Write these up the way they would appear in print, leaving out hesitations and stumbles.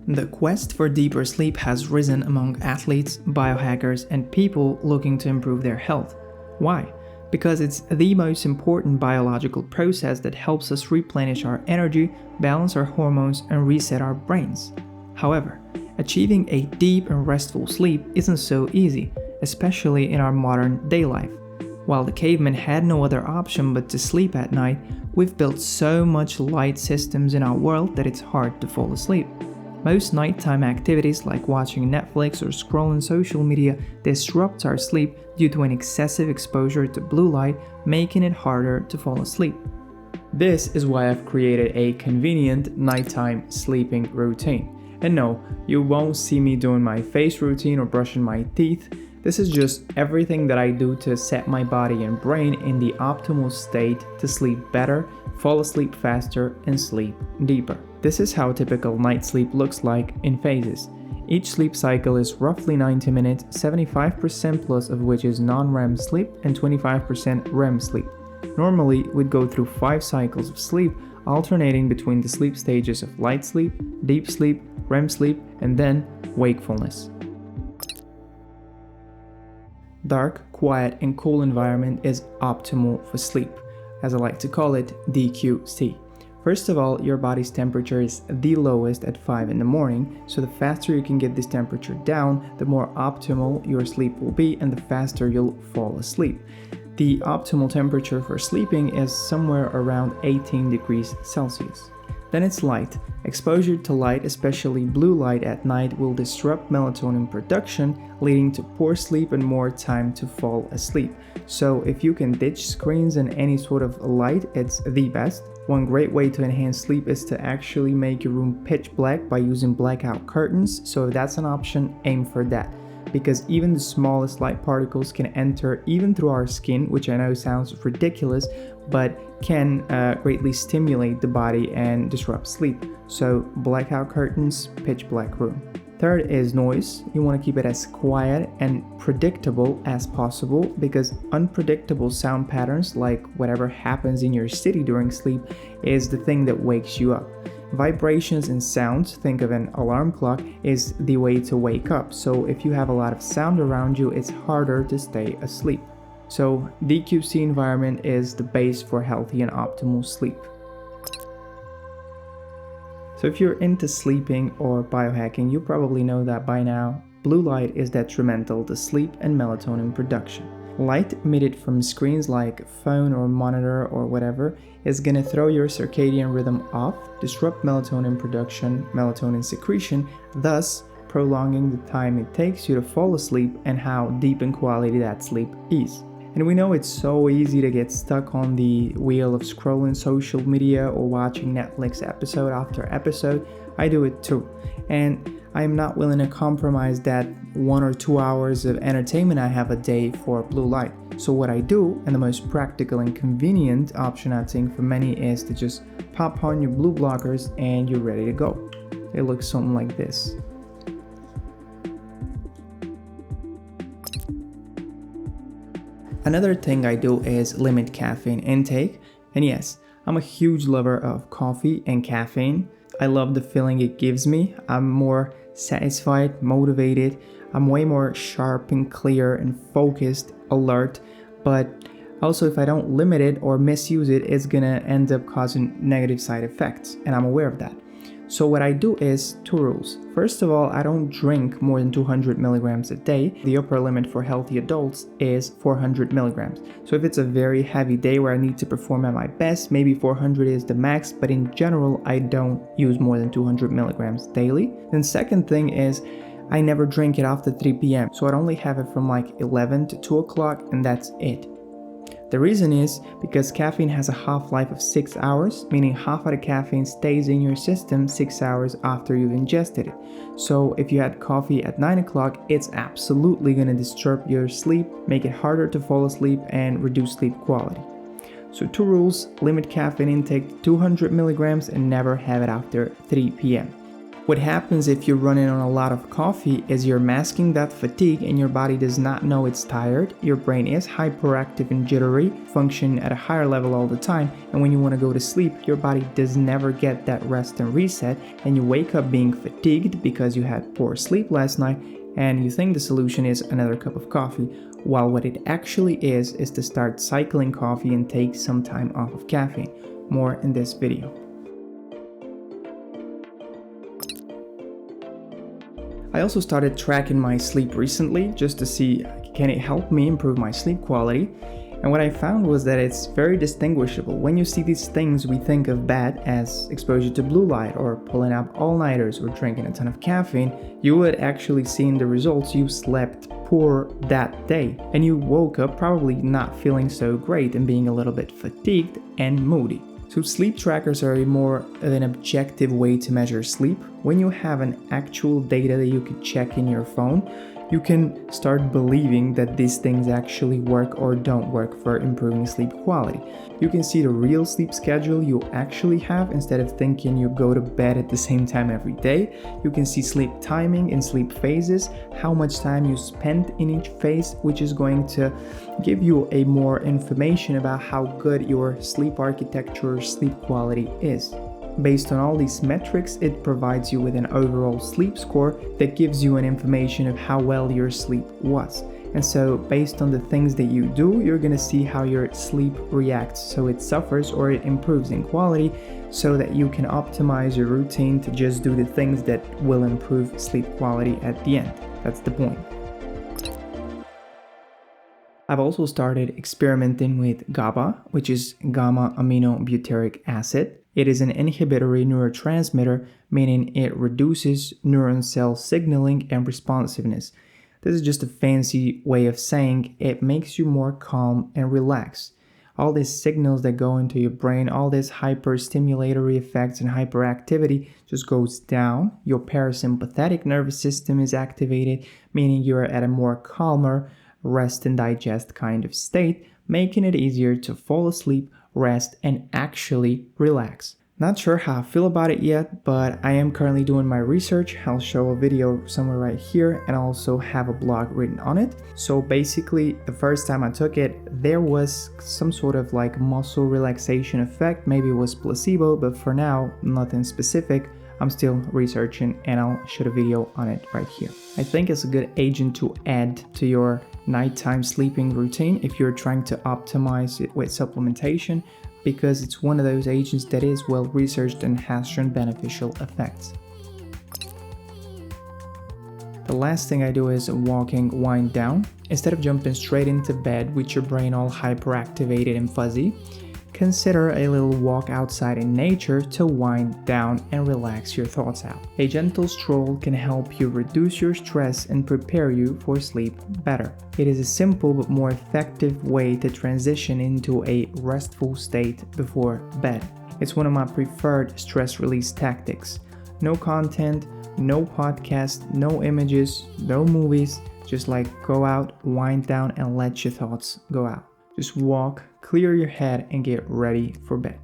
The quest for deeper sleep has risen among athletes, biohackers, and people looking to improve their health. Why? Because it's the most important biological process that helps us replenish our energy, balance our hormones, and reset our brains. However, achieving a deep and restful sleep isn't so easy, especially in our modern day life. While the cavemen had no other option but to sleep at night, we've built so much light systems in our world that it's hard to fall asleep. Most nighttime activities like watching Netflix or scrolling social media disrupt our sleep due to an excessive exposure to blue light, making it harder to fall asleep. This is why I've created a convenient nighttime sleeping routine. And no, you won't see me doing my face routine or brushing my teeth. This is just everything that I do to set my body and brain in the optimal state to sleep better, fall asleep faster, and sleep deeper. This is how typical night sleep looks like in phases. Each sleep cycle is roughly 90 minutes, 75% plus of which is non-REM sleep and 25% REM sleep. Normally, we'd go through 5 cycles of sleep, alternating between the sleep stages of light sleep, deep sleep, REM sleep, and then wakefulness. Dark, quiet, and cool environment is optimal for sleep, as I like to call it, DQC. First of all, your body's temperature is the lowest at 5 in the morning, so the faster you can get this temperature down, the more optimal your sleep will be and the faster you'll fall asleep. The optimal temperature for sleeping is somewhere around 18 degrees Celsius. Then it's light. Exposure to light, especially blue light at night, will disrupt melatonin production, leading to poor sleep and more time to fall asleep. So if you can ditch screens and any sort of light, it's the best. One great way to enhance sleep is to actually make your room pitch black by using blackout curtains. So if that's an option, aim for that. Because even the smallest light particles can enter even through our skin, which I know sounds ridiculous, but can greatly stimulate the body and disrupt sleep. So blackout curtains, pitch black room. Third is noise. You want to keep it as quiet and predictable as possible because unpredictable sound patterns, like whatever happens in your city during sleep, is the thing that wakes you up. Vibrations and sounds, think of an alarm clock, is the way to wake up. So if you have a lot of sound around you, it's harder to stay asleep. So DQC environment is the base for healthy and optimal sleep. So if you're into sleeping or biohacking, you probably know that by now. Blue light is detrimental to sleep and melatonin production. Light emitted from screens like phone or monitor or whatever is going to throw your circadian rhythm off, disrupt melatonin production, melatonin secretion, thus prolonging the time it takes you to fall asleep and how deep in quality that sleep is. And we know it's so easy to get stuck on the wheel of scrolling social media or watching Netflix episode after episode. I do it too. And I am not willing to compromise that 1 or 2 hours of entertainment I have a day for blue light. So what I do, and the most practical and convenient option I think for many, is to just pop on your blue blockers and you're ready to go. It looks something like this. Another thing I do is limit caffeine intake. And yes, I'm a huge lover of coffee and caffeine. I love the feeling it gives me. I'm more satisfied, motivated. I'm way more sharp and clear and focused, alert. But also if I don't limit it or misuse it, it's gonna end up causing negative side effects. And I'm aware of that. So what I do is 2 rules. First of all, I don't drink more than 200 milligrams a day. The upper limit for healthy adults is 400 milligrams. So if it's a very heavy day where I need to perform at my best, maybe 400 is the max, but in general, I don't use more than 200 milligrams daily. Then second thing is, I never drink it after 3 p.m. So I'd only have it from like 11 to 2 o'clock and that's it. The reason is because caffeine has a half-life of 6 hours, meaning half of the caffeine stays in your system 6 hours after you've ingested it. So if you had coffee at 9 o'clock, it's absolutely going to disturb your sleep, make it harder to fall asleep, and reduce sleep quality. So 2 rules: limit caffeine intake to 200 milligrams and never have it after 3 p.m. What happens if you're running on a lot of coffee is you're masking that fatigue and your body does not know it's tired. Your brain is hyperactive and jittery, function at a higher level all the time, and when you want to go to sleep, your body does never get that rest and reset, and you wake up being fatigued because you had poor sleep last night, and you think the solution is another cup of coffee, while what it actually is to start cycling coffee and take some time off of caffeine. More in this video. I also started tracking my sleep recently just to see can it help me improve my sleep quality, and what I found was that it's very distinguishable. When you see these things we think of bad as exposure to blue light or pulling up all-nighters or drinking a ton of caffeine, you would actually see in the results you slept poor that day and you woke up probably not feeling so great and being a little bit fatigued and moody. So sleep trackers are more of an objective way to measure sleep. When you have an actual data that you can check in your phone, you can start believing that these things actually work or don't work for improving sleep quality. You can see the real sleep schedule you actually have instead of thinking you go to bed at the same time every day. You can see sleep timing and sleep phases, how much time you spend in each phase, which is going to give you a more information about how good your sleep architecture or sleep quality is. Based on all these metrics, it provides you with an overall sleep score that gives you an information of how well your sleep was. And so based on the things that you do, you're going to see how your sleep reacts, so it suffers or it improves in quality, so that you can optimize your routine to just do the things that will improve sleep quality at the end. That's the point. I've also started experimenting with GABA, which is gamma-aminobutyric acid. It is an inhibitory neurotransmitter, meaning it reduces neuron cell signaling and responsiveness. This is just a fancy way of saying it makes you more calm and relaxed. All these signals that go into your brain, all these hyperstimulatory effects and hyperactivity just goes down. Your parasympathetic nervous system is activated, meaning you're at a more calmer, rest and digest kind of state, making it easier to fall asleep, rest, and actually relax. Not sure how I feel about it yet, but I am currently doing my research. I'll show a video somewhere right here and I also have a blog written on it. So basically, the first time I took it, there was some sort of like muscle relaxation effect. Maybe it was placebo, but for now, nothing specific. I'm still researching and I'll shoot a video on it right here. I think it's a good agent to add to your nighttime sleeping routine if you're trying to optimize it with supplementation, because it's one of those agents that is well researched and has shown beneficial effects. The last thing I do is walking wind down. Instead of jumping straight into bed with your brain all hyperactivated and fuzzy, consider a little walk outside in nature to wind down and relax your thoughts out. A gentle stroll can help you reduce your stress and prepare you for sleep better. It is a simple but more effective way to transition into a restful state before bed. It's one of my preferred stress release tactics. No content, no podcast, no images, no movies, just like go out, wind down, and let your thoughts go out. Just walk, clear your head, and get ready for bed.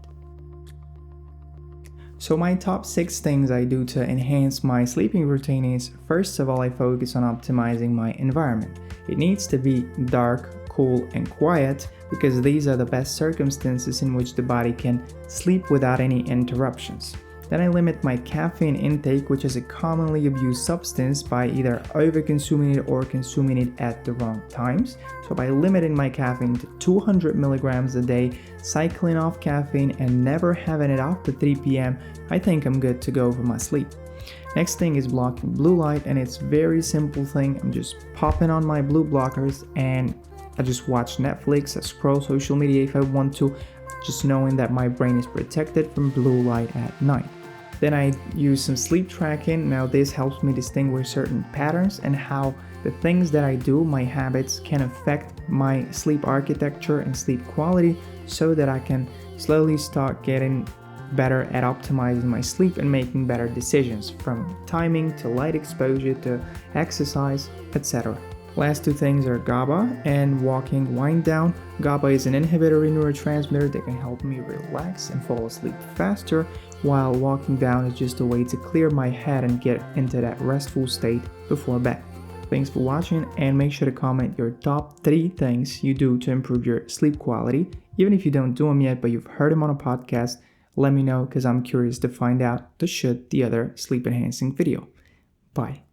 So my top 6 things I do to enhance my sleeping routine is, first of all, I focus on optimizing my environment. It needs to be dark, cool, and quiet because these are the best circumstances in which the body can sleep without any interruptions. Then I limit my caffeine intake, which is a commonly abused substance, by either over-consuming it or consuming it at the wrong times. So by limiting my caffeine to 200 milligrams a day, cycling off caffeine, and never having it after 3 p.m., I think I'm good to go for my sleep. Next thing is blocking blue light, and it's a very simple thing. I'm just popping on my blue blockers and I just watch Netflix, I scroll social media if I want to, just knowing that my brain is protected from blue light at night. Then I use some sleep tracking. Now this helps me distinguish certain patterns and how the things that I do, my habits, can affect my sleep architecture and sleep quality, so that I can slowly start getting better at optimizing my sleep and making better decisions, from timing to light exposure to exercise, etc. Last 2 things are GABA and walking wind down. GABA is an inhibitory neurotransmitter that can help me relax and fall asleep faster, while walking down is just a way to clear my head and get into that restful state before bed. Thanks for watching, and make sure to comment your top 3 things you do to improve your sleep quality. Even if you don't do them yet, but you've heard them on a podcast, let me know because I'm curious to find out the other sleep enhancing video. Bye.